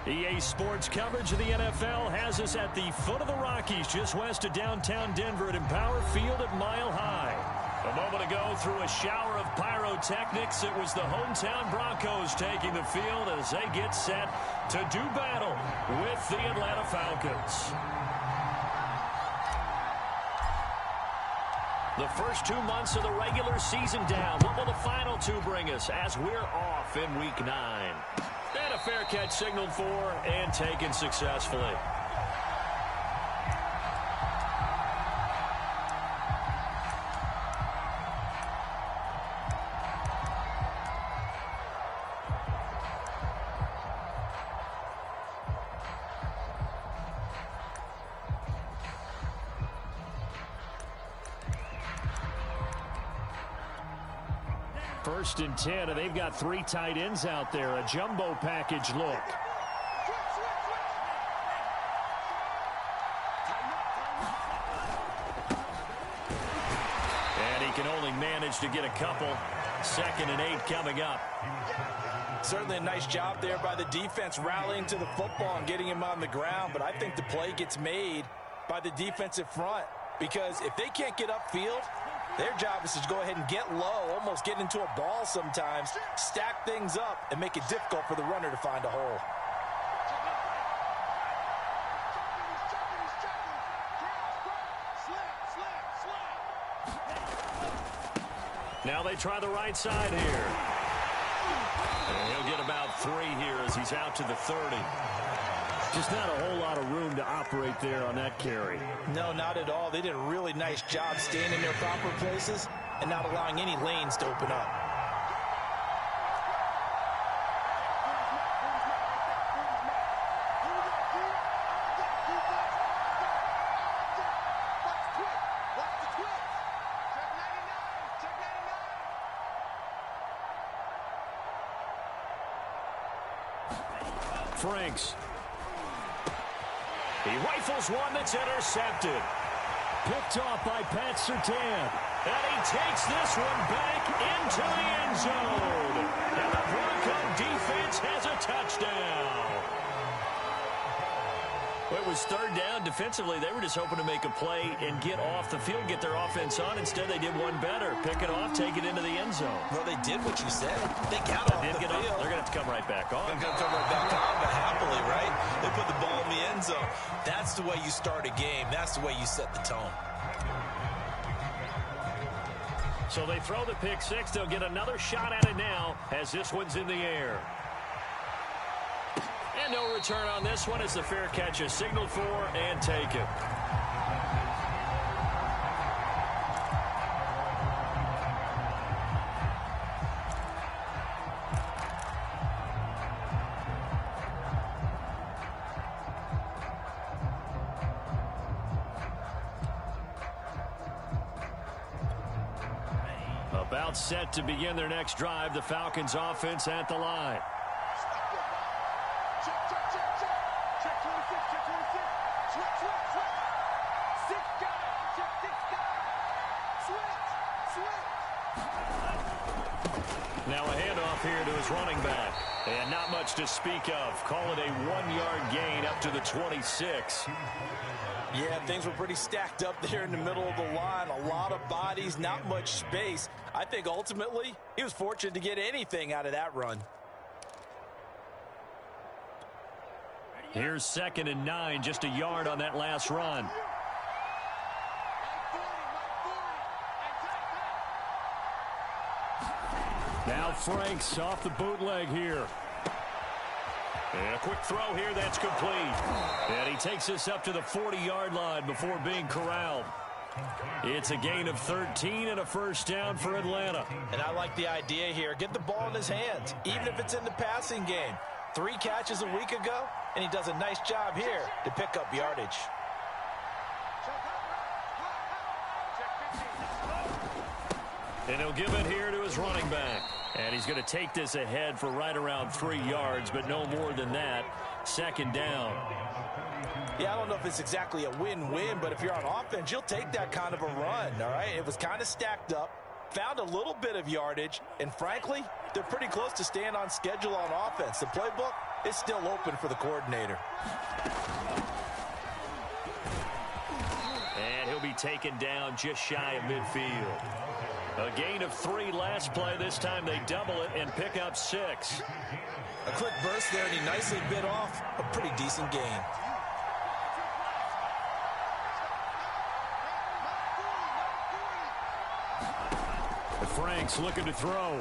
EA Sports coverage of the NFL has us at the foot of the Rockies, just west of downtown Denver at Empower Field at Mile High. A moment ago, through a shower of pyrotechnics, it was the hometown Broncos taking the field as they get set to do battle with the Atlanta Falcons. The first 2 months of the regular season down. What will the final two bring us as we're off in Week 9? And a fair catch signaled for and taken successfully. First and 10, and they've got 3 tight ends out there. A jumbo package look. And he can only manage to get a couple. 2nd and 8 coming up. Certainly a nice job there by the defense rallying to the football and getting him on the ground. But I think the play gets made by the defensive front, because if they can't get upfield, their job is to go ahead and get low, almost get into a ball sometimes, stack things up, and make it difficult for the runner to find a hole. Now they try the right side here. And he'll get about 3 here as he's out to the 30. Just not a whole lot of room to operate there on that carry. No, not at all. They did a really nice job staying in their proper places and not allowing any lanes to open up. Franks. He rifles one that's intercepted. Picked off by Pat Surtain. And he takes this one back into the end zone. And the Bronco defense has a touchdown. It was 3rd down. Defensively, they were just hoping to make a play and get off the field, get their offense on. Instead, they did one better. Pick it off, take it into the end zone. Well, they did what you said. They got off the field. They're going to have to come right back on. They're going to come right back on, but happily, right? They put the ball in the end zone. That's the way you start a game. That's the way you set the tone. So they throw the pick 6. They'll get another shot at it now as this one's in the air. And no return on this one as the fair catch is signaled for and taken. About set to begin their next drive, the Falcons offense at the line. Now a handoff here to his running back. And not much to speak of. Call it a 1-yard gain up to the 26. Yeah, things were pretty stacked up there in the middle of the line. A lot of bodies, not much space. I think ultimately he was fortunate to get anything out of that run. Here's 2nd and 9, just a yard on that last run. Now Franks off the bootleg here. And a quick throw here, that's complete. And he takes this up to the 40-yard line before being corralled. It's a gain of 13 and a first down for Atlanta. And I like the idea here. Get the ball in his hands, even if it's in the passing game. 3 catches a week ago, and he does a nice job here to pick up yardage. And he'll give it here to his running back. And he's going to take this ahead for right around 3 yards, but no more than that. 2nd down. Yeah, I don't know if it's exactly a win-win, but if you're on offense, you'll take that kind of a run, all right? It was kind of stacked up. found a little bit of yardage, and frankly, they're pretty close to staying on schedule on offense. The playbook is still open for the coordinator. And he'll be taken down just shy of midfield. A gain of 3 last play. This time they double it and pick up 6. A quick burst there, and he nicely bit off a pretty decent gain. Frank's looking to throw.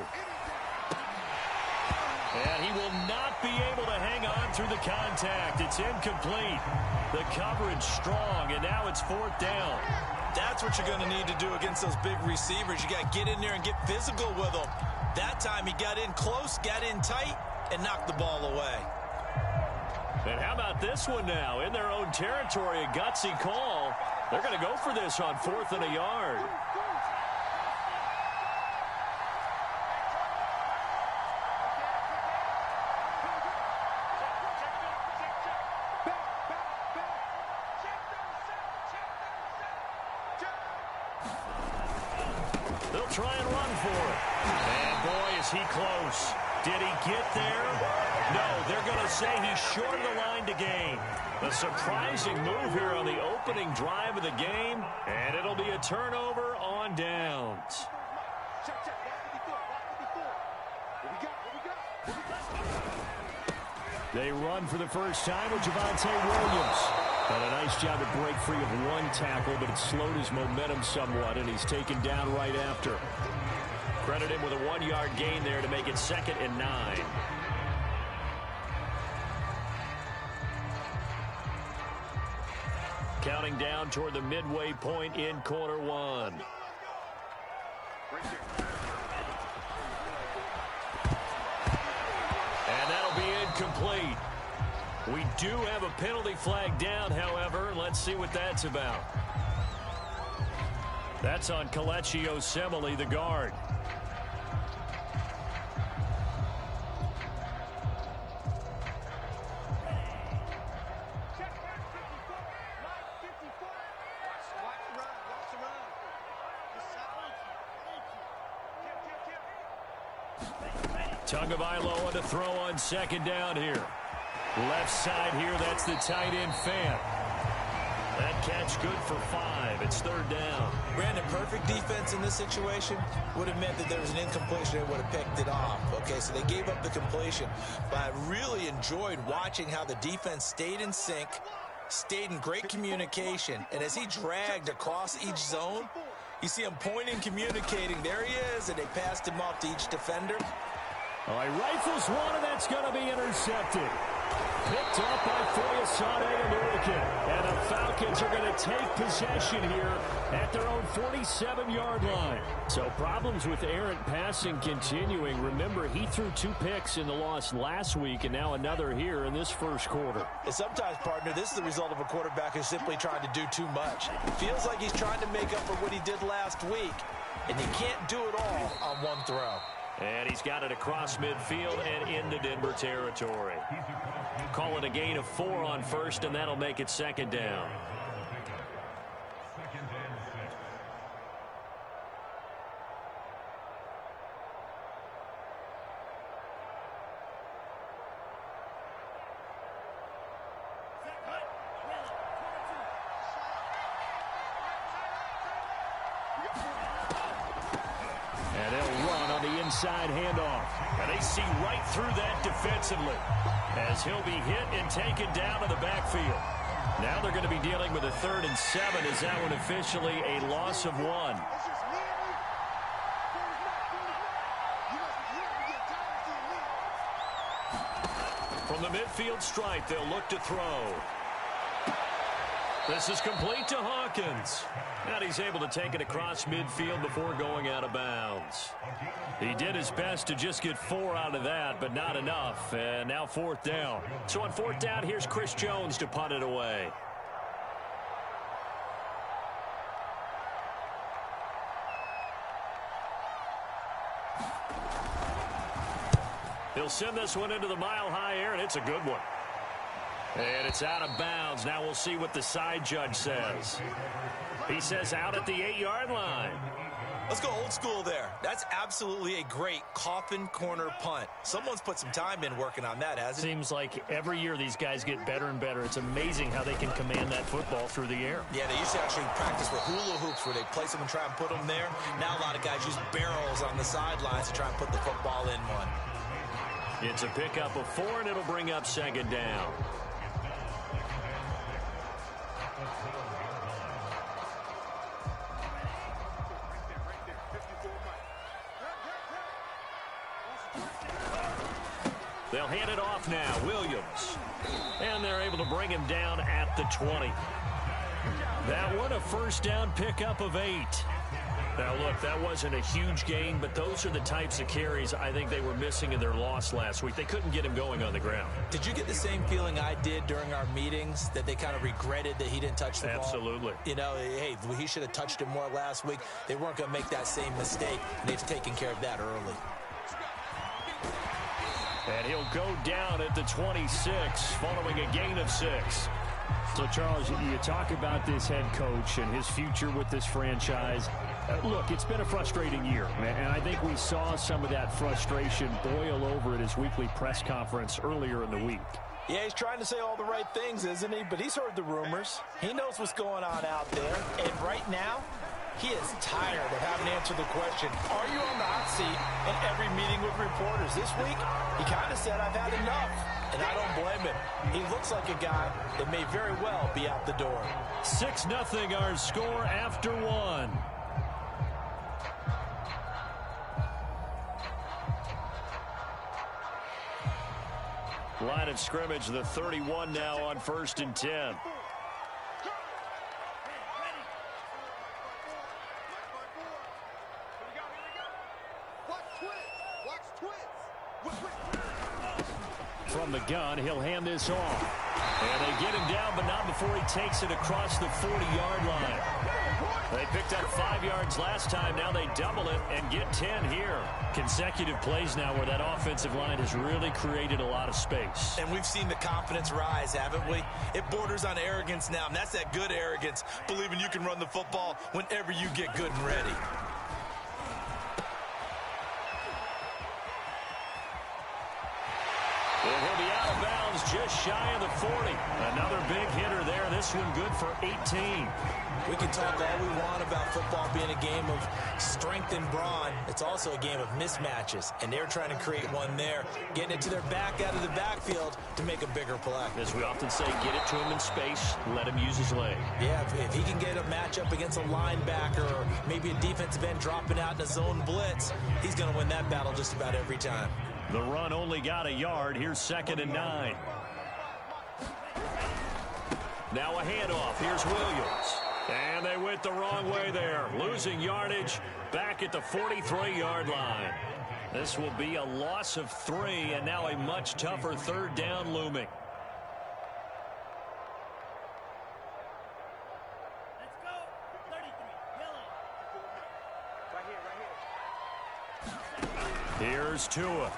And he will not be able to hang on through the contact. It's incomplete. The coverage strong, and now it's 4th down. That's what you're going to need to do against those big receivers. You got to get in there and get physical with them. That time he got in close, got in tight, and knocked the ball away. And how about this one now? In their own territory, a gutsy call. They're going to go for this on 4th and a yard. They'll try and run for it. And boy, is he close. Did he get there? No, they're going to say he's short of the line to gain. A surprising move here on the opening drive of the game, and it'll be a turnover on downs. They run for the first time with Javonte Williams. Done a nice job to break free of 1 tackle, but it slowed his momentum somewhat, and he's taken down right after. Credit him with a 1-yard gain there to make it 2nd and 9. Counting down toward the midway point in quarter 1. And that'll be incomplete. We do have a penalty flag down, however. Let's see what that's about. That's on Kelechi Osemele, the guard. Tagovailoa to throw on 2nd down here. Left side here, that's the tight end Fant. That catch good for 5. It's 3rd down. Brandon, perfect defense in this situation would have meant that there was an incompletion. They would have picked it off. Okay, so they gave up the completion. But I really enjoyed watching how the defense stayed in sync, stayed in great communication. And as he dragged across each zone, you see him pointing, communicating. There he is, and they passed him off to each defender. All right, rifles one, and that's going to be intercepted. Picked up by Foyesade and the Falcons are going to take possession here at their own 47-yard line. So problems with errant passing continuing. Remember, he threw 2 picks in the loss last week, and now another here in this first quarter. And sometimes, partner, this is the result of a quarterback who's simply trying to do too much. It feels like he's trying to make up for what he did last week, and you can't do it all on one throw. And he's got it across midfield and into Denver territory. Call it a gain of 4 on 1st, and that'll make it 2nd down. And they'll run on the inside handoff. And they see right through that defensively as he'll be hit and taken down to the backfield. Now they're going to be dealing with a 3rd and 7. Is that one officially a loss of 1? From the midfield stripe, they'll look to throw. This is complete to Hawkins. And he's able to take it across midfield before going out of bounds. He did his best to just get 4 out of that, but not enough. And now 4th down. So on 4th down, here's Chris Jones to punt it away. He'll send this one into the mile-high air, and it's a good one. And it's out of bounds. Now we'll see what the side judge says. He says out at the 8-yard line. Let's go old school there. That's absolutely a great coffin corner punt. Someone's put some time in working on that, hasn't it? Seems like every year these guys get better and better. It's amazing how they can command that football through the air. Yeah, they used to actually practice with hula hoops where they place them and try and put them there. Now a lot of guys use barrels on the sidelines to try and put the football in one. It's a pickup of 4, and it'll bring up second down. They'll hand it off now, Williams. And they're able to bring him down at the 20. That one a first down pickup of 8. Now, look, that wasn't a huge gain, but those are the types of carries I think they were missing in their loss last week. They couldn't get him going on the ground. Did you get the same feeling I did during our meetings, that they kind of regretted that he didn't touch the ball? Absolutely. You know, hey, he should have touched it more last week. They weren't going to make that same mistake, and they've taken care of that early. And he'll go down at the 26, following a gain of 6. So, Charles, you talk about this head coach and his future with this franchise. Look, it's been a frustrating year, and I think we saw some of that frustration boil over at his weekly press conference earlier in the week. Yeah, he's trying to say all the right things, isn't he? But he's heard the rumors. He knows what's going on out there. And right now, he is tired of having to answer the question, are you on the hot seat in every meeting with reporters? This week, he kind of said, I've had enough. And I don't blame him. He looks like a guy that may very well be out the door. 6-0 our score after 1. Line of scrimmage, the 31 now on 1st and 10. From the gun, he'll hand this off. And they get him down, but not before he takes it across the 40-yard line. They picked up 5 yards last time. Now they double it and get 10 here. Consecutive plays now where that offensive line has really created a lot of space. And we've seen the confidence rise, haven't we? It borders on arrogance now, and that's that good arrogance, believing you can run the football whenever you get good and ready. And he'll be out of bounds just shy of the 40. Another big hitter there. This one good for 18. We can talk all we want about football being a game of strength and brawn. It's also a game of mismatches, and they're trying to create one there, getting it to their back out of the backfield to make a bigger play. As we often say, get it to him in space, let him use his leg. Yeah, if he can get a matchup against a linebacker or maybe a defensive end dropping out in a zone blitz, he's going to win that battle just about every time. The run only got a yard. Here's 2nd and 9. Now a handoff. Here's Williams. And they went the wrong way there. Losing yardage back at the 43-yard line. This will be a loss of 3, and now a much tougher 3rd down looming. Let's go. 33, yellow. Here's Tua.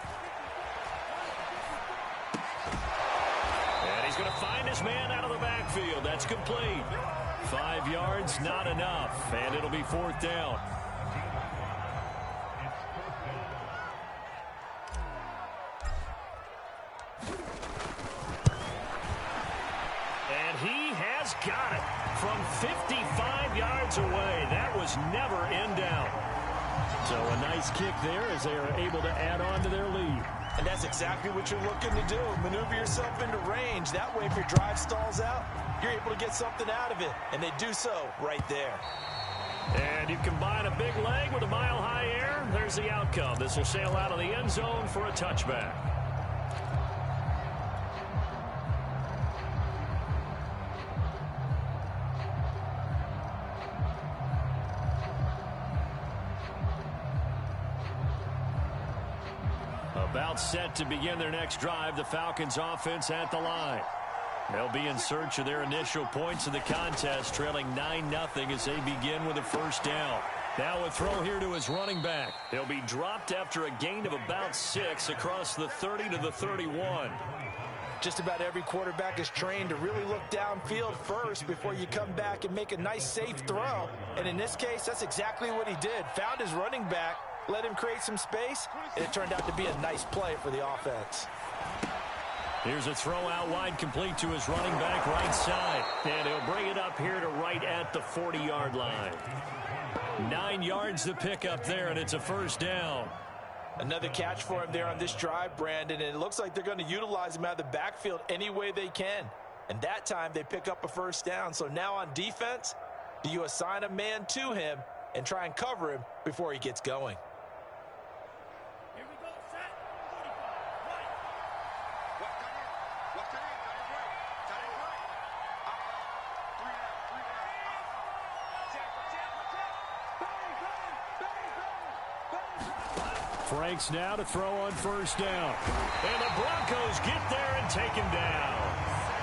And he's going to find his man out of the backfield. That's complete. 5 yards, not enough. And it'll be 4th down. And he has got it from 55 yards away. That was never in doubt. So a nice kick there as they are able to add on to their lead. And that's exactly what you're looking to do. Maneuver yourself into range. That way, if your drive stalls out, you're able to get something out of it. And they do so right there. And you combine a big leg with a mile-high air. There's the outcome. This will sail out of the end zone for a touchback. About set to begin their next drive, the Falcons offense at the line. They'll be in search of their initial points of the contest, trailing 9-0 as they begin with a 1st down. Now a throw here to his running back. He'll be dropped after a gain of about 6 across the 30 to the 31. Just about every quarterback is trained to really look downfield first before you come back and make a nice, safe throw. And in this case, that's exactly what he did. Found his running back, let him create some space, and it turned out to be a nice play for the offense. Here's a throw out wide, complete to his running back right side. And he'll bring it up here to right at the 40-yard line. 9 yards to pick up there, and it's a first down. Another catch for him there on this drive, Brandon, and it looks like they're going to utilize him out of the backfield any way they can. And that time they pick up a first down. So now on defense, do you assign a man to him and try and cover him before he gets going? Here we go, set, 45, right. Franks now to throw on first down. And the Broncos get there and take him down.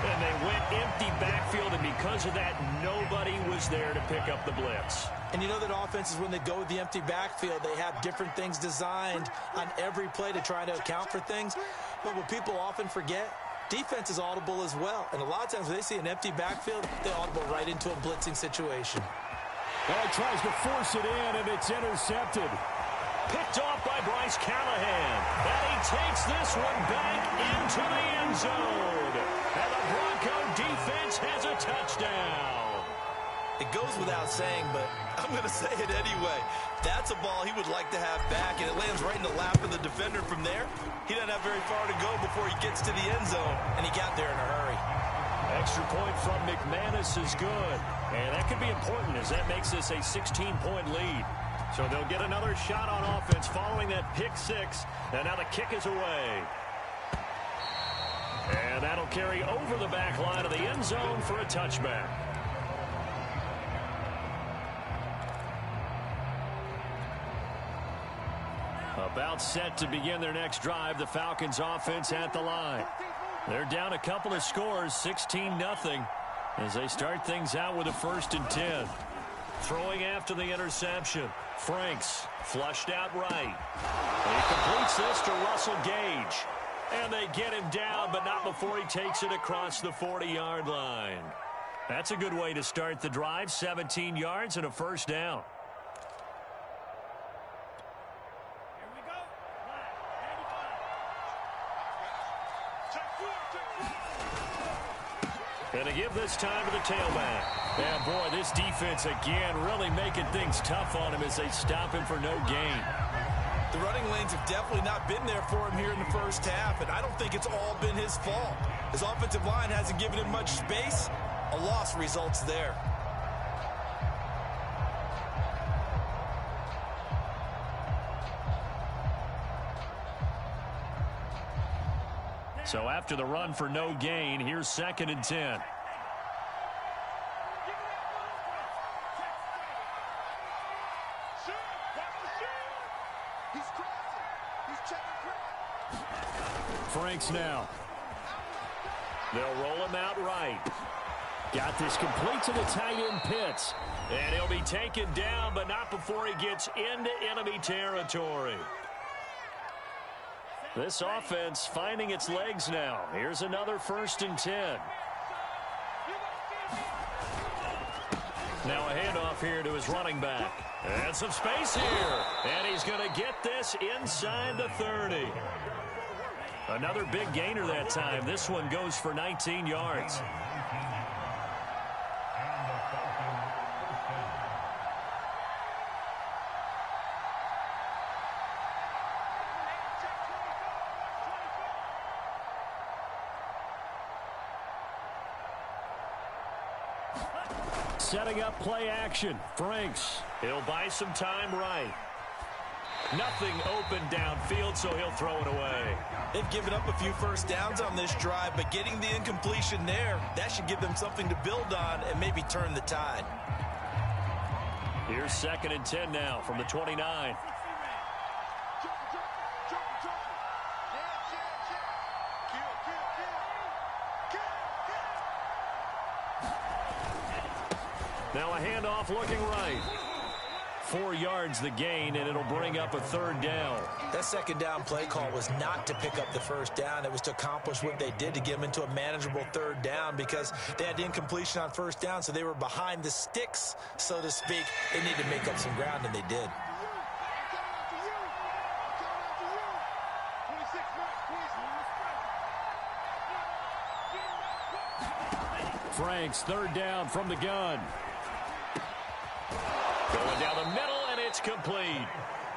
And they went empty backfield, and because of that, nobody was there to pick up the blitz. And you know that offenses, when they go with the empty backfield, they have different things designed on every play to try to account for things. But what people often forget, defense is audible as well. And a lot of times when they see an empty backfield, they audible right into a blitzing situation. Well, he tries to force it in, and it's intercepted. Picked off by Bryce Callahan. And he takes this one back into the end zone. And the Bronco defense has a touchdown. It goes without saying, but I'm going to say it anyway. That's a ball he would like to have back, and it lands right in the lap of the defender from there. He doesn't have very far to go before he gets to the end zone, and he got there in a hurry. Extra point from McManus is good. And that could be important as that makes this a 16-point lead. So they'll get another shot on offense following that pick six. And now the kick is away. And that'll carry over the back line of the end zone for a touchback. About set to begin their next drive, the Falcons offense at the line. They're down a couple of scores, 16-0, as they start things out with a 1st and 10. Throwing after the interception. Franks flushed out right. He completes this to Russell Gage. And they get him down, but not before he takes it across the 40-yard line. That's a good way to start the drive. 17 yards and a first down. Here we go. Flag, 95. And to give this time to the tailback. And boy, this defense again really making things tough on him as they stop him for no gain. The running lanes have definitely not been there for him here in the first half, and I don't think it's all been his fault. His offensive line hasn't given him much space. A loss results there. So after the run for no gain, here's 2nd and 10. Franks now. They'll roll him out right. Got this complete to the tight end Pitts. And he'll be taken down, but not before he gets into enemy territory. This offense finding its legs now. Here's another 1st and 10. Now a handoff here to his running back. And some space here. And he's going to get this inside the 30. Another big gainer that time. This one goes for 19 yards. Setting up play action. Franks. He'll buy some time right. Nothing open downfield, so he'll throw it away. They've given up a few first downs on this drive, but getting the incompletion there, that should give them something to build on and maybe turn the tide. Here's 2nd and 10 now from the 29. Now a handoff looking right. 4 yards the gain, and it'll bring up a 3rd down. That 2nd down play call was not to pick up the 1st down. It was to accomplish what they did, to get them into a manageable 3rd down, because they had incompletion on 1st down, so they were behind the sticks, so to speak. They needed to make up some ground, and they did. Franks, 3rd down from the gun. Going down the middle, and it's complete.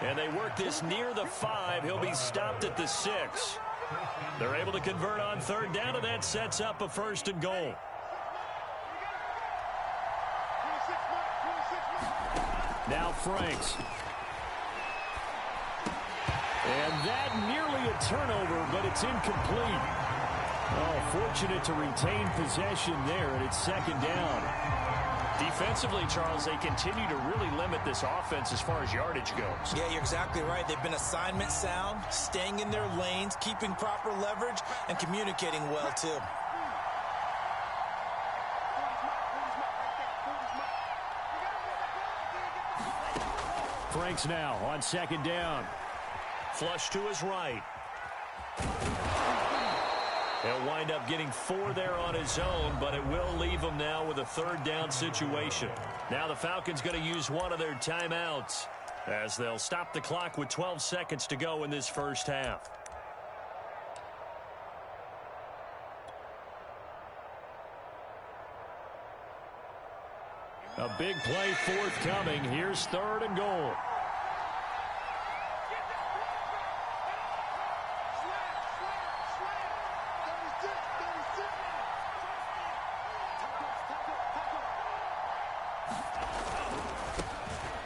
And they work this near the 5. He'll be stopped at the 6. They're able to convert on 3rd down, and that sets up a 1st and goal. Now Franks. And that nearly a turnover, but it's incomplete. Oh, fortunate to retain possession there, and it's 2nd down. Defensively, Charles, they continue to really limit this offense as far as yardage goes. Yeah, you're exactly right. They've been assignment sound, staying in their lanes, keeping proper leverage, and communicating well, too. Franks now on 2nd down. Flush to his right. He'll wind up getting 4 there on his own, but it will leave him now with a 3rd down situation. Now the Falcons going to use one of their timeouts, as they'll stop the clock with 12 seconds to go in this 1st half. A big play forthcoming. Here's 3rd and goal.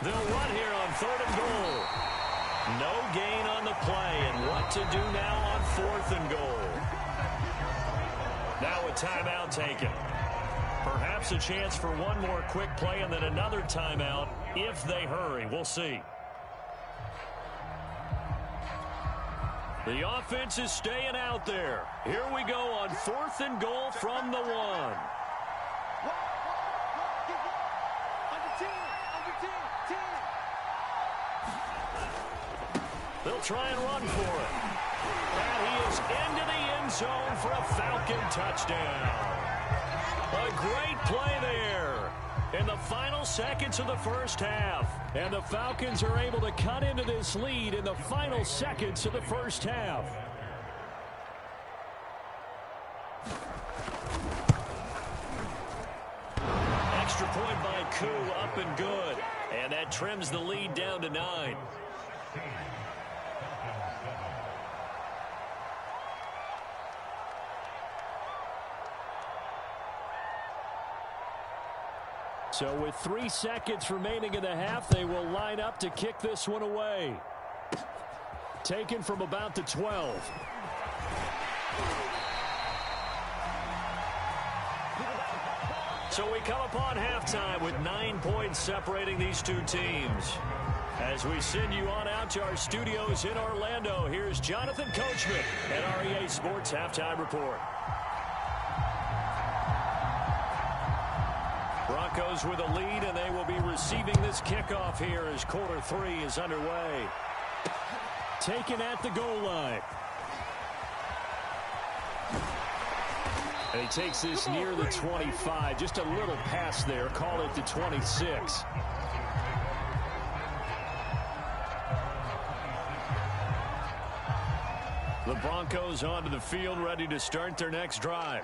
They'll run here on 3rd and goal. No gain on the play, and what to do now on 4th and goal. Now a timeout taken. Perhaps a chance for one more quick play and then another timeout if they hurry. We'll see. The offense is staying out there. Here we go on 4th and goal from the 1. They'll try and run for it. And he is into the end zone for a Falcon touchdown. A great play there in the final seconds of the 1st half. And the Falcons are able to cut into this lead in the final seconds of the 1st half. Extra point by Koo, up and good. And that trims the lead down to 9. So with 3 seconds remaining in the half, they will line up to kick this one away. Taken from about the 12. So we come upon halftime with 9 points separating these two teams. As we send you on out to our studios in Orlando, here's Jonathan Coachman at REA Sports Halftime Report. Broncos with a lead, and they will be receiving this kickoff here as quarter 3 is underway. Taken at the goal line. And he takes this near the 25. Just a little pass there. Call it the 26. The Broncos onto the field, ready to start their next drive.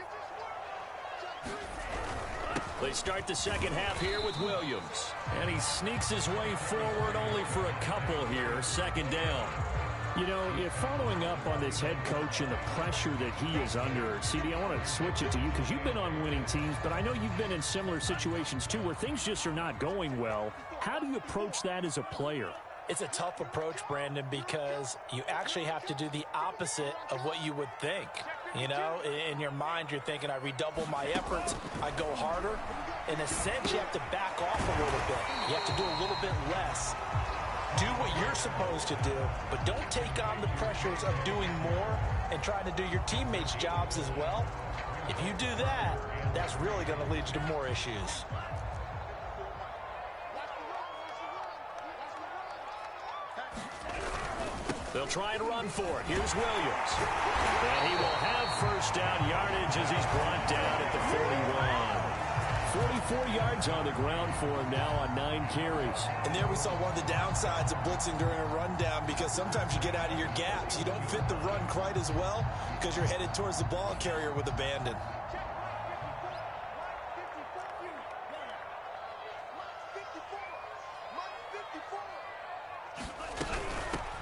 They start the second half here with Williams. And he sneaks his way forward only for a couple here. 2nd down. You know, if following up on this head coach and the pressure that he is under, CD, I want to switch it to you because you've been on winning teams, but I know you've been in similar situations too where things just are not going well. How do you approach that as a player? It's a tough approach, Brandon, because you actually have to do the opposite of what you would think. You know, in your mind, you're thinking, I redouble my efforts, I go harder. In a sense, you have to back off a little bit. You have to do a little bit less. Do what you're supposed to do, but don't take on the pressures of doing more and trying to do your teammates' jobs as well. If you do that, that's really going to lead you to more issues. They'll try and run for it. Here's Williams. And he will have first down yardage as he's brought down at the 41. 44 yards on the ground for him now on 9 carries. And there we saw one of the downsides of blitzing during a rundown, because sometimes you get out of your gaps. You don't fit the run quite as well because you're headed towards the ball carrier with abandon.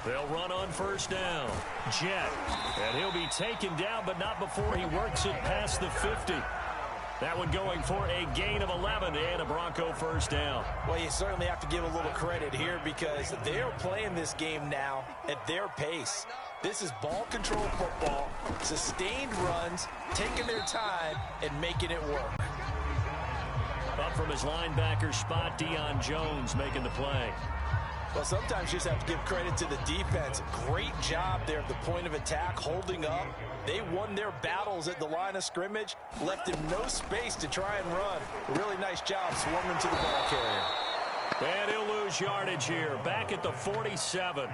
They'll run on first down. Jet. And he'll be taken down, but not before he works it past the 50. That one going for a gain of 11 and a Bronco first down. Well, you certainly have to give a little credit here because they're playing this game now at their pace. This is ball control football, sustained runs, taking their time, and making it work. Up from his linebacker spot, Deion Jones making the play. Well, sometimes you just have to give credit to the defense. Great job there at the point of attack, holding up. They won their battles at the line of scrimmage, left him no space to try and run. A really nice job swarming to the ball carrier. And he'll lose yardage here, back at the 47.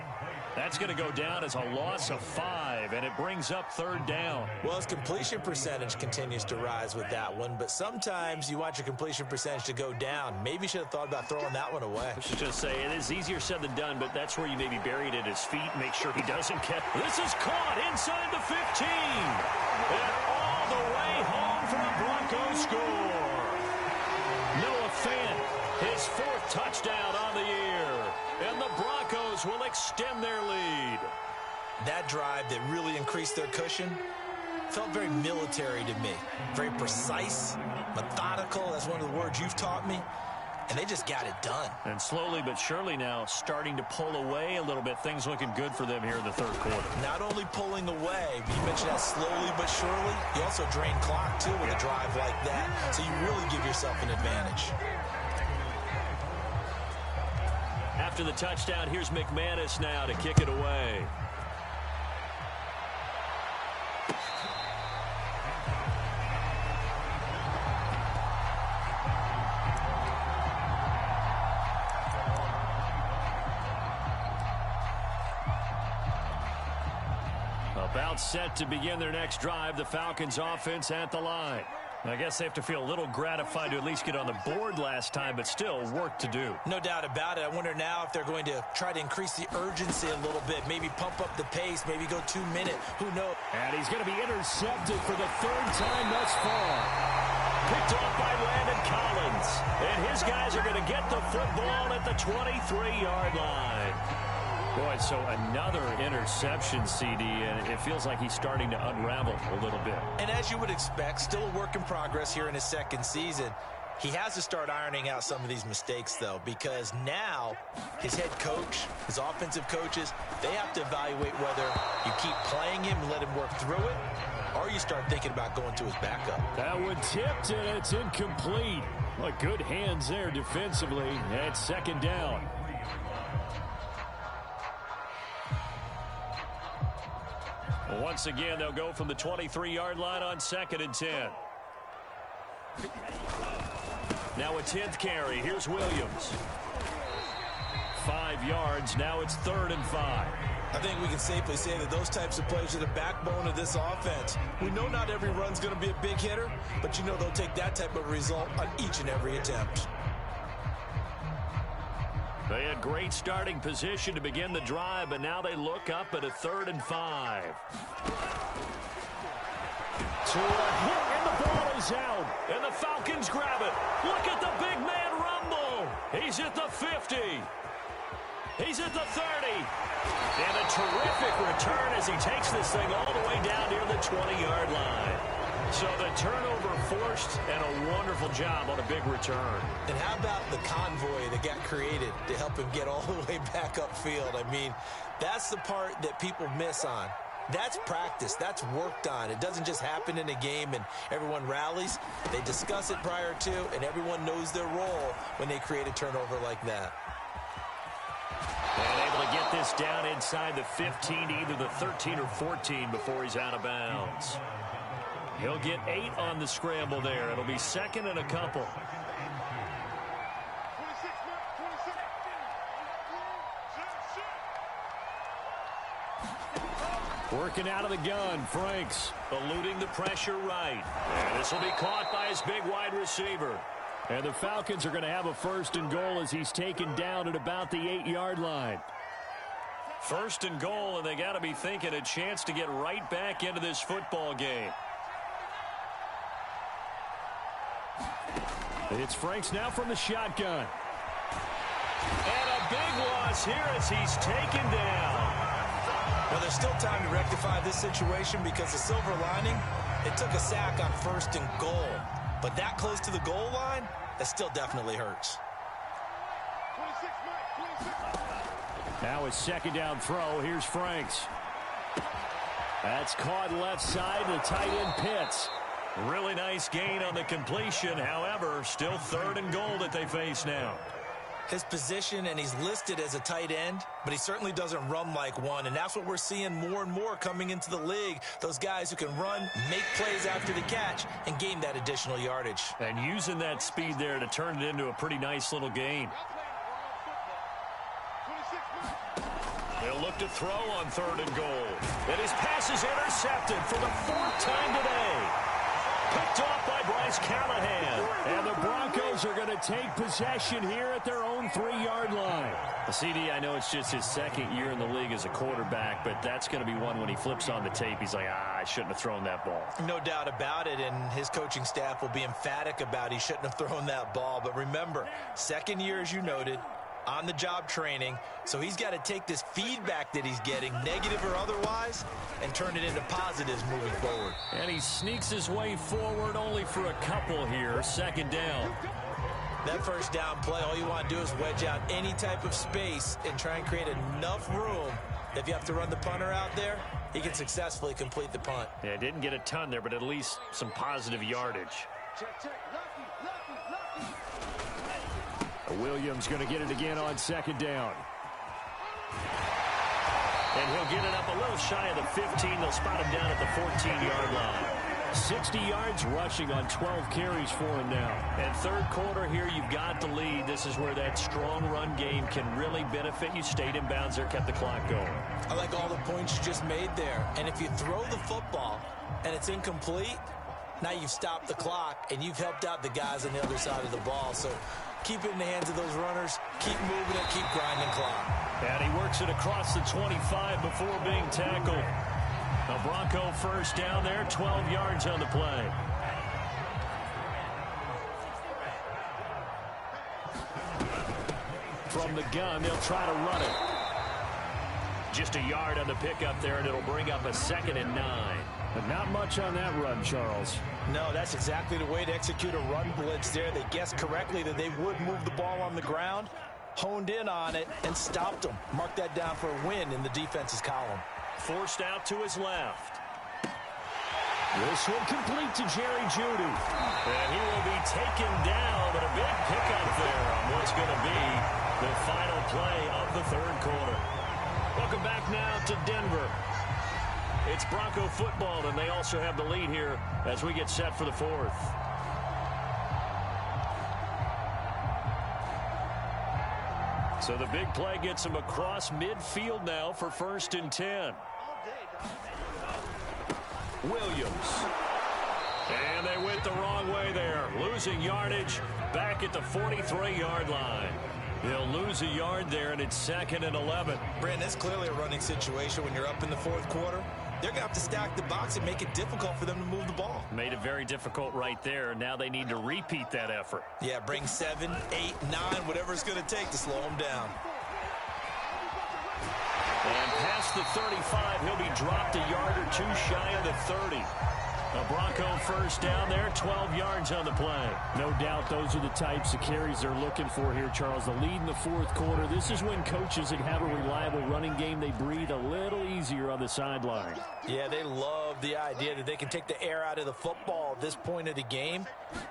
That's going to go down as a loss of 5, and it brings up third down. Well, his completion percentage continues to rise with that one, but sometimes you want your completion percentage to go down. Maybe you should have thought about throwing that one away. I should just say, it is easier said than done, but that's where you maybe buried at his feet. Make sure he doesn't catch. This is caught inside the 15. And all the way home for a Broncos score. Noah Fant, his 4th touchdown on the year. And the Broncos will extend their lead. That drive that really increased their cushion felt very military to me. Very precise, methodical. That's one of the words you've taught me. And they just got it done. And slowly but surely now starting to pull away a little bit. Things looking good for them here in the third quarter. Not only pulling away, but you mentioned that slowly but surely. You also drain clock, too, with a drive like that. So you really give yourself an advantage. After the touchdown, here's McManus now to kick it away. About set to begin their next drive, the Falcons offense at the line. I guess they have to feel a little gratified to at least get on the board last time, but still work to do. No doubt about it. I wonder now if they're going to try to increase the urgency a little bit, maybe pump up the pace, maybe go 2 minute. Who knows? And he's going to be intercepted for the 3rd time thus far. Picked off by Landon Collins. And his guys are going to get the football at the 23-yard line. Boy, so another interception, CD, and it feels like he's starting to unravel a little bit. And as you would expect, still a work in progress here in his 2nd season. He has to start ironing out some of these mistakes, though, because now his head coach, his offensive coaches, they have to evaluate whether you keep playing him and let him work through it, or you start thinking about going to his backup. That one tipped, and it's incomplete. Well, good hands there defensively. That's 2nd down. Once again, they'll go from the 23-yard line on 2nd and 10. Now a 10th carry. Here's Williams. 5 yards. Now it's 3rd and 5. I think we can safely say that those types of plays are the backbone of this offense. We know not every run's going to be a big hitter, but you know they'll take that type of result on each and every attempt. They had great starting position to begin the drive, but now they look up at a 3rd and 5. To a hit, and the ball is out. And the Falcons grab it. Look at the big man rumble. He's at the 50. He's at the 30. And a terrific return as he takes this thing all the way down near the 20-yard line. So the turnover forced, and a wonderful job on a big return. And how about the convoy that got created to help him get all the way back upfield? I mean, that's the part that people miss on. That's practice. That's worked on. It doesn't just happen in a game and everyone rallies. They discuss it prior to, and everyone knows their role when they create a turnover like that. And able to get this down inside the 15 to either the 13 or 14 before he's out of bounds. He'll get 8 on the scramble there. It'll be 2nd and a couple. Working out of the gun, Franks. Eluding the pressure right. And this will be caught by his big wide receiver. And the Falcons are going to have a 1st and goal as he's taken down at about the 8-yard line. 1st and goal, and they got to be thinking a chance to get right back into this football game. It's Franks now from the shotgun. And a big loss here as he's taken down. Well, there's still time to rectify this situation because the silver lining, it took a sack on 1st and goal. But that close to the goal line, that still definitely hurts. Now his 2nd down throw. Here's Franks. That's caught left side. The tight end Pitts. Really nice gain on the completion. However, still 3rd and goal that they face now. His position, and he's listed as a tight end, but he certainly doesn't run like one, and that's what we're seeing more and more coming into the league. Those guys who can run, make plays after the catch, and gain that additional yardage. And using that speed there to turn it into a pretty nice little gain. They'll look to throw on 3rd and goal. And his pass is intercepted for the 4th time today. Picked off by Bryce Callahan. And the Broncos are going to take possession here at their own 3-yard line. CD, I know it's just his 2nd year in the league as a quarterback, but that's going to be one when he flips on the tape. He's like, I shouldn't have thrown that ball. No doubt about it, and his coaching staff will be emphatic about he shouldn't have thrown that ball. But remember, 2nd year, as you noted, on-the-job training, so he's got to take this feedback that he's getting, negative or otherwise, and turn it into positives moving forward. And he sneaks his way forward only for a couple here. 2nd down. That 1st down play, all you want to do is wedge out any type of space and try and create enough room. If you have to run the punter out there, he can successfully complete the punt. Yeah, didn't get a ton there, but at least some positive yardage. Williams going to get it again on 2nd down. And he'll get it up a little shy of the 15. They'll spot him down at the 14-yard line. 60 yards rushing on 12 carries for him now. And 3rd quarter here, you've got the lead. This is where that strong run game can really benefit you. Stayed in bounds there, kept the clock going. I like all the points you just made there. And if you throw the football and it's incomplete, now you've stopped the clock and you've helped out the guys on the other side of the ball. So keep it in the hands of those runners. Keep moving it. Keep grinding clock. And he works it across the 25 before being tackled. A Bronco 1st down there, 12 yards on the play. From the gun, they'll try to run it. Just a yard on the pickup there, and it'll bring up a 2nd and 9. But not much on that run, Charles. No, that's exactly the way to execute a run blitz there. They guessed correctly that they would move the ball on the ground, honed in on it, and stopped them. Mark that down for a win in the defense's column. Forced out to his left. This one complete to Jerry Jeudy. And he will be taken down, but a big pickup there on what's going to be the final play of the 3rd quarter. Welcome back now to Denver. It's Bronco football, and they also have the lead here as we get set for the 4th. So the big play gets him across midfield now for 1st and 10. Williams. And they went the wrong way there. Losing yardage back at the 43-yard line. He'll lose a yard there, and it's 2nd and 11. Brandon, it's clearly a running situation when you're up in the 4th quarter. They're going to have to stack the box and make it difficult for them to move the ball. Made it very difficult right there. Now they need to repeat that effort. Yeah, bring 7, 8, 9, whatever it's going to take to slow them down. And past the 35, he'll be dropped a yard or 2 shy of the 30. A Bronco 1st down there, 12 yards on the play. No doubt those are the types of carries they're looking for here, Charles. The lead in the 4th quarter. This is when coaches that have a reliable running game, they breathe a little easier on the sideline. Yeah, they love the idea that they can take the air out of the football at this point of the game.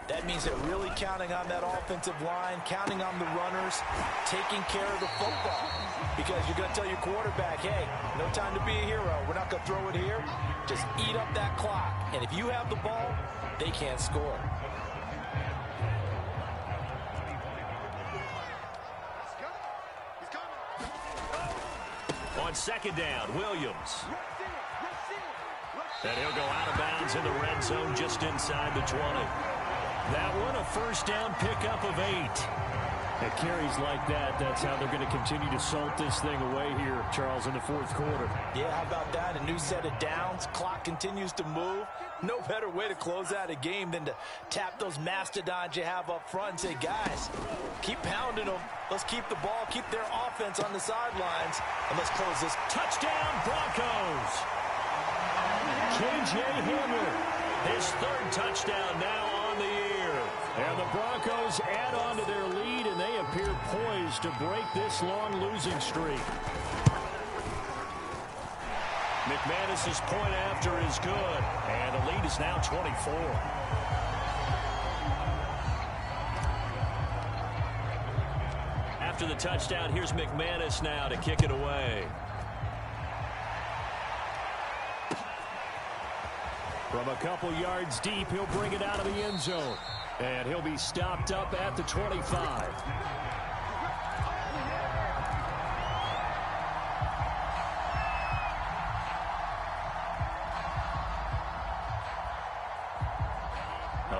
That means they're really counting on that offensive line, counting on the runners, taking care of the football. Because you're going to tell your quarterback, hey, no time to be a hero. We're not going to throw it here. Just eat up that clock. And if you have the ball, they can't score. On second down, Williams. And he'll go out of bounds in the red zone just inside the 20. That one a first down pickup of 8. At carries like that, that's how they're going to continue to salt this thing away here, Charles, in the fourth quarter. Yeah, how about that? A new set of downs. Clock continues to move. No better way to close out a game than to tap those mastodons you have up front and say, guys, keep pounding them. Let's keep the ball, keep their offense on the sidelines, and let's close this. Touchdown, Broncos! K.J. Hamler, his third touchdown now on the year. And the Broncos add on to their lead, and they appear poised to break this long losing streak. McManus's point after is good, and the lead is now 24. After the touchdown, here's McManus now to kick it away. From a couple yards deep, he'll bring it out of the end zone. And he'll be stopped up at the 25.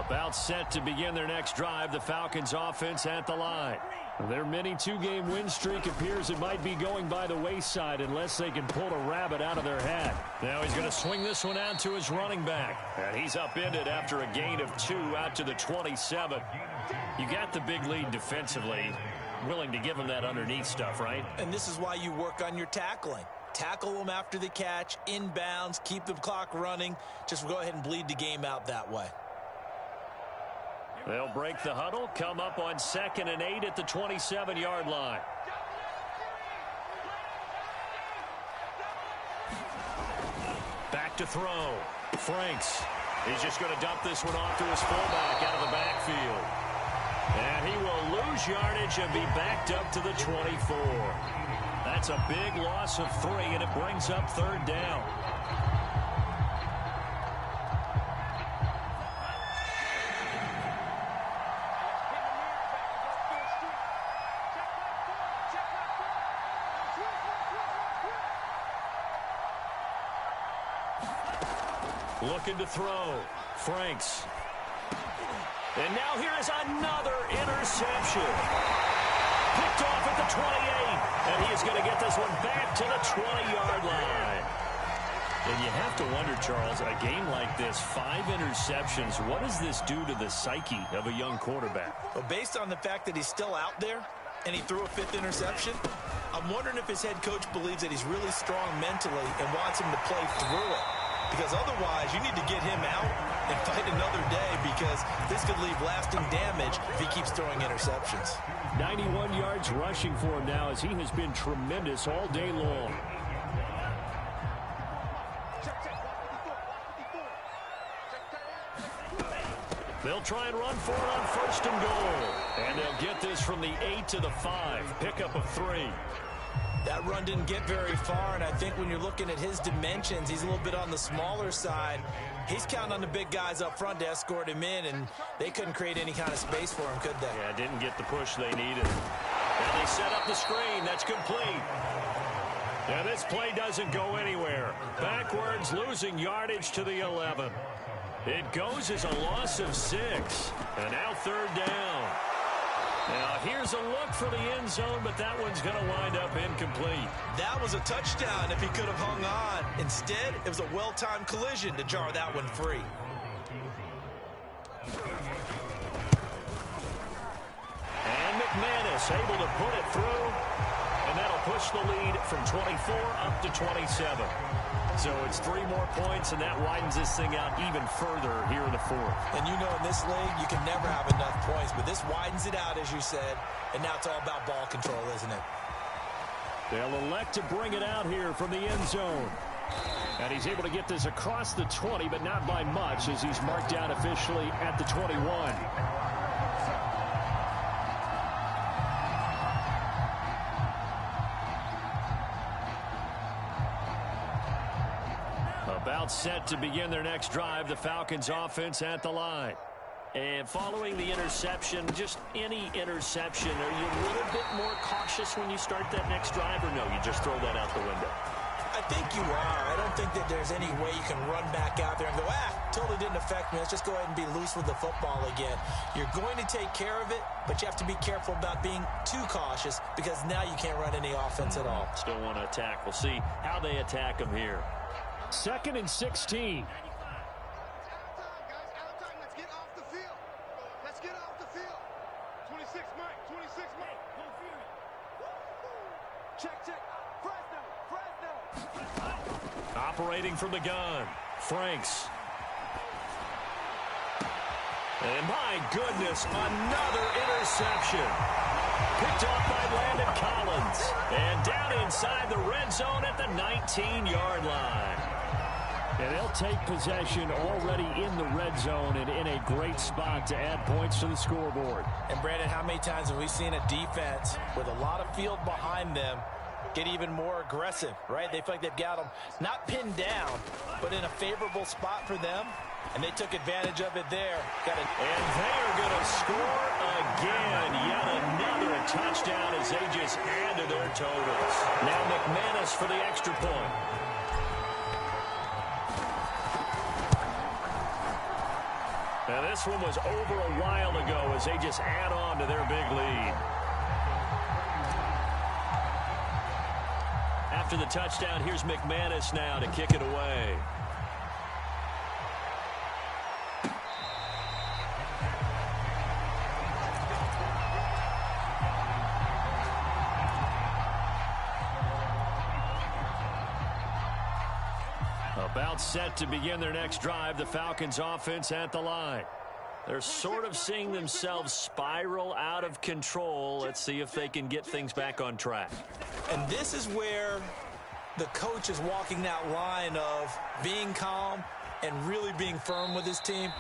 About set to begin their next drive, the Falcons offense at the line. Their mini two-game win streak appears it might be going by the wayside unless they can pull a rabbit out of their hat. Now he's going to swing this one out to his running back. And he's upended after a gain of 2 out to the 27. You got the big lead defensively. Willing to give him that underneath stuff, right? And this is why you work on your tackling. Tackle them after the catch, inbounds, keep the clock running. Just go ahead and bleed the game out that way. They'll break the huddle, come up on 2nd and 8 at the 27-yard line. Back to throw. Franks. He's just going to dump this one off to his fullback out of the backfield. And he will lose yardage and be backed up to the 24. That's a big loss of 3, and it brings up 3rd down. Looking to throw. Franks. And now here is another interception. Picked off at the 28. And he is going to get this one back to the 20-yard line. And you have to wonder, Charles, a game like this, 5 interceptions, what does this do to the psyche of a young quarterback? Well, based on the fact that he's still out there and he threw a 5th interception, I'm wondering if his head coach believes that he's really strong mentally and wants him to play through it. Because otherwise, you need to get him out and fight another day, because this could leave lasting damage if he keeps throwing interceptions. 91 yards rushing for him now, as he has been tremendous all day long. They'll try and run for it on 1st and goal. And they'll get this from the 8 to the 5. Pickup of 3. That run didn't get very far, and I think when you're looking at his dimensions, he's a little bit on the smaller side. He's counting on the big guys up front to escort him in, and they couldn't create any kind of space for him, could they? Yeah, didn't get the push they needed. And they set up the screen. That's complete. Now this play doesn't go anywhere. Backwards, losing yardage to the 11. It goes as a loss of 6. And now 3rd down. Now, here's a look for the end zone, but that one's going to wind up incomplete. That was a touchdown if he could have hung on. Instead, it was a well-timed collision to jar that one free. And McManus able to put it through, and that'll push the lead from 24 up to 27. So it's 3 more points, and that widens this thing out even further here in the 4th. And you know, in this league, you can never have enough points, but this widens it out, as you said, and now it's all about ball control, isn't it? They'll elect to bring it out here from the end zone. And he's able to get this across the 20, but not by much, as he's marked down officially at the 21. About set to begin their next drive, the Falcons offense at the line. And following the interception, just any interception, are you a little bit more cautious when you start that next drive, or no, you just throw that out the window? I think you are. I don't think that there's any way you can run back out there and go, totally didn't affect me. Let's just go ahead and be loose with the football again. You're going to take care of it, but you have to be careful about being too cautious because now you can't run any offense at all. Still want to attack. We'll see how they attack them here. 2nd and 16. Operating from the gun, Franks. And my goodness, another interception. Picked off by Landon Collins. And down inside the red zone at the 19-yard line. And they'll take possession already in the red zone and in a great spot to add points to the scoreboard. And Brandon, how many times have we seen a defense with a lot of field behind them get even more aggressive, right? They feel like they've got them not pinned down, but in a favorable spot for them, and they took advantage of it there. And they are going to score again. Yet another touchdown as they just add to their totals. Now McManus for the extra point. Now this one was over a while ago as they just add on to their big lead. After the touchdown, here's McManus now to kick it away. About set to begin their next drive, the Falcons offense at the line. They're sort of seeing themselves spiral out of control. Let's see if they can get things back on track. And this is where the coach is walking that line of being calm and really being firm with his team.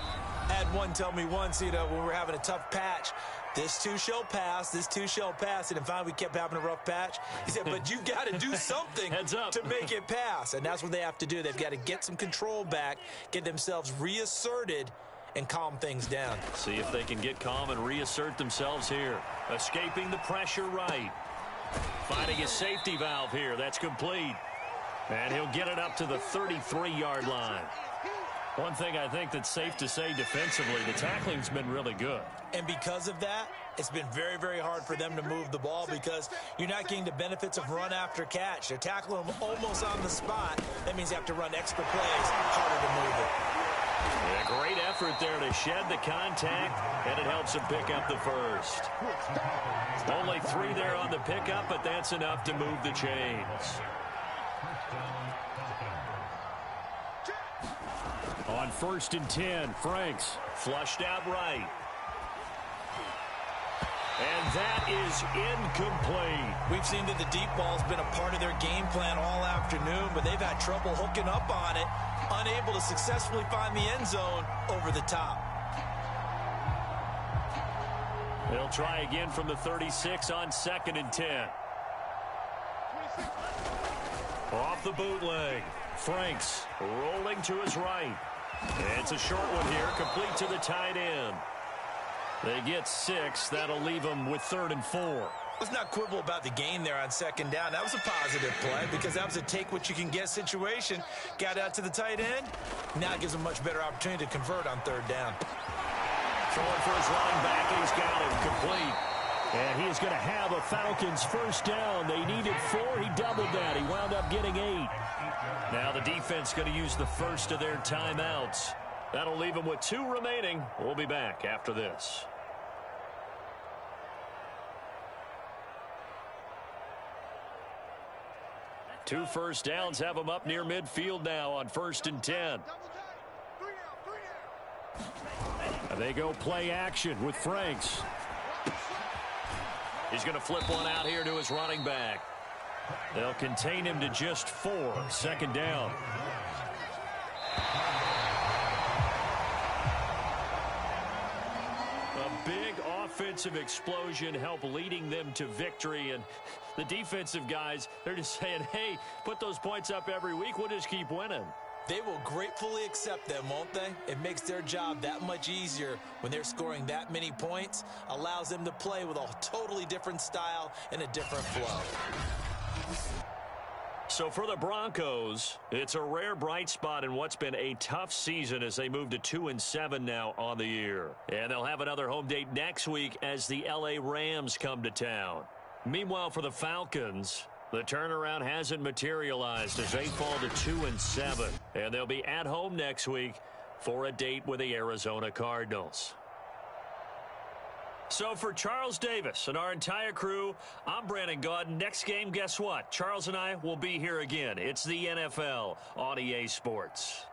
I had one tell me once, when we were having a tough patch, this too shall pass, this too shall pass. And finally we kept having a rough patch. He said, but you got to do something to make it pass. And that's what they have to do. They've got to get some control back, get themselves reasserted, and calm things down. See if they can get calm and reassert themselves here. Escaping the pressure right. Finding his safety valve here. That's complete. And he'll get it up to the 33-yard line. One thing I think that's safe to say defensively, the tackling's been really good. And because of that, it's been very, very hard for them to move the ball because you're not getting the benefits of run after catch. They're tackling them almost on the spot. That means you have to run extra plays, harder to move it. Yeah, great effort there to shed the contact, and it helps him pick up the first. Only 3 there on the pickup, but that's enough to move the chains. On 1st and 10, Franks. Flushed out right. And that is incomplete. We've seen that the deep ball's been a part of their game plan all afternoon, but they've had trouble hooking up on it, unable to successfully find the end zone over the top. They'll try again from the 36 on 2nd and 10. Off the bootleg. Franks rolling to his right. And it's a short one here, complete to the tight end. They get 6. That'll leave them with 3rd and 4. Let's not quibble about the gain there on 2nd down. That was a positive play because that was a take-what-you-can-get situation. Got out to the tight end. Now it gives them a much better opportunity to convert on 3rd down. Throwing for his line back. He's got him complete. And he's going to have a Falcons 1st down. They needed 4. He doubled that. He wound up getting 8. Now the defense going to use the first of their timeouts. That'll leave them with 2 remaining. We'll be back after this. Two first downs have them up near midfield now on 1st and 10. And they go play action with Franks. He's going to flip one out here to his running back. They'll contain him to just 4. 2nd down. A big offensive explosion helped leading them to victory. And the defensive guys, they're just saying, hey, put those points up every week. We'll just keep winning. They will gratefully accept them, won't they? It makes their job that much easier when they're scoring that many points, allows them to play with a totally different style and a different flow. So for the Broncos, it's a rare bright spot in what's been a tough season as they move to 2-7 now on the year. And they'll have another home date next week as the LA Rams come to town. Meanwhile, for the Falcons, the turnaround hasn't materialized as they fall to 2-7. And they'll be at home next week for a date with the Arizona Cardinals. So for Charles Davis and our entire crew, I'm Brandon Gaudin. Next game, guess what? Charles and I will be here again. It's the NFL on EA Sports.